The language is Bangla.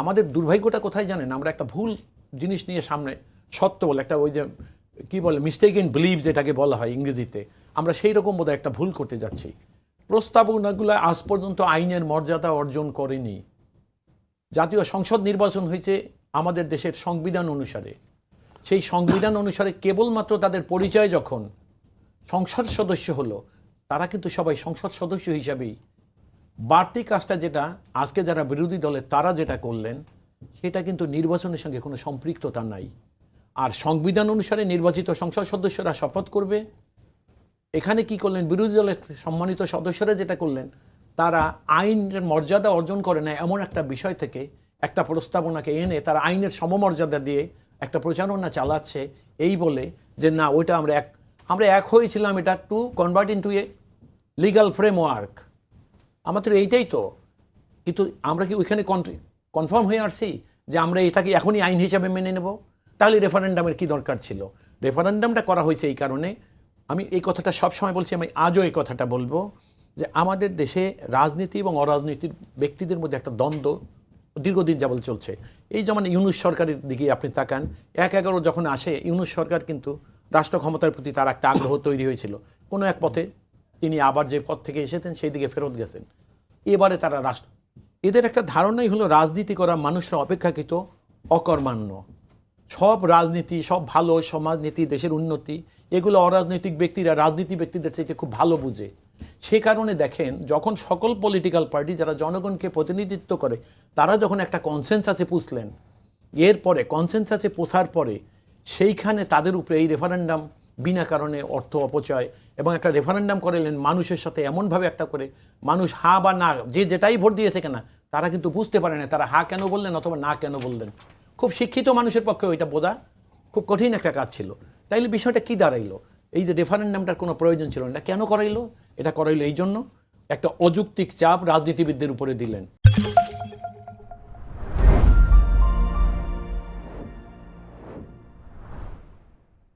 আমাদের দুর্ভাগ্যটা কোথায় জানেন, আমরা একটা ভুল জিনিস নিয়ে সামনে সত্য বলে একটা ওই যে কী বলে মিস্টেক ইন বিলিভ যেটাকে বলা হয় ইংরেজিতে, আমরা সেই রকম বোধহয় একটা ভুল করতে যাচ্ছি। প্রস্তাবনাগুলো আজ পর্যন্ত আইনের মর্যাদা অর্জন করেনি। জাতীয় সংসদ নির্বাচন হয়েছে আমাদের দেশের সংবিধান অনুসারে। সেই সংবিধান অনুসারে কেবলমাত্র তাদের পরিচয় যখন সংসদ সদস্য হলো, তারা কিন্তু সবাই সংসদ সদস্য হিসাবেই। বাড়তি কাজটা যেটা আজকে যারা বিরোধী দলে তারা যেটা করলেন, সেটা কিন্তু নির্বাচনের সঙ্গে কোনো সম্পৃক্ততা নাই। আর সংবিধান অনুসারে নির্বাচিত সংসদ সদস্যরা শপথ করবে। এখানে কি করলেন বিরোধী দলের সম্মানিত সদস্যরা যেটা করলেন, তারা আইনের মর্যাদা অর্জন করে না এমন একটা বিষয় থেকে একটা প্রস্তাবনাকে এনে তারা আইনের সমমর্যাদা দিয়ে একটা প্রচারণা চালাচ্ছে, এই বলে যে না ওইটা আমরা এক হয়েছিলাম, এটা to convert into a legal framework. আমাদের এইটাই তো, কিন্তু আমরা কি ওইখানে কনফার্ম হয়ে আসছি যে আমরা এটাকে এখনই আইন হিসাবে মেনে নেব? তাহলে রেফারেন্ডামের কি দরকার ছিল? রেফারেন্ডামটা করা হয়েছে এই কারণে, আমি এই কথাটা সবসময় বলছি, আমি আজও এই কথাটা বলবো, যে আমাদের দেশে রাজনীতি এবং অরাজনীতির ব্যক্তিদের মধ্যে একটা দ্বন্দ্ব দীর্ঘদিন যাবত চলছে। এই যেমন ইউনূস সরকারের দিকে আপনি তাকান, ১/১১ যখন আসে ইউনূস সরকার কিন্তু রাষ্ট্র ক্ষমতার প্রতি তার একটা আগ্রহ তৈরি হয়েছিল। কোনো এক পথে তিনি আবার যে পথ থেকে এসেছেন সেই দিকে ফেরত গেছেন। এবারে তারা এদের একটা ধারণাই হলো রাজনীতি করা মানুষরা অপেক্ষাকৃত অকর্মাণ্য। সব রাজনীতি, সব ভালো সমাজনীতি, দেশের উন্নতি, এগুলো অরাজনৈতিক ব্যক্তিরা রাজনীতি ব্যক্তিদের চাইতে খুব ভালো বুঝে। সে কারণে দেখেন যখন সকল পলিটিক্যাল পার্টি যারা জনগণকে প্রতিনিধিত্ব করে তারা যখন একটা কনসেনসাসে পুষলেন, এরপরে কনসেনসাসে পোষার পরে সেইখানে তাদের উপরে এই রেফারেন্ডাম বিনা কারণে অর্থ অপচয় এবং একটা রেফারেন্ডাম করেলেন মানুষের সাথে এমনভাবে একটা করে, মানুষ হা বা না যে যেটাই ভোট দিয়েছে কেনা তারা কিন্তু বুঝতে পারে না তারা হা কেন বললেন অথবা না কেন বললেন। খুব শিক্ষিত মানুষের পক্ষে ওইটা বোঝা খুব কঠিন একটা কাজ ছিল। তাইলে বিষয়টা কি দাঁড়াইলো, এই যে রেফারেন্ডামটার কোনো প্রয়োজন ছিল না, এটা কেন করাইলো? এটা করাইলো এই জন্য একটা অযৌক্তিক চাপ রাজনীতিবিদদের উপরে দিলেন।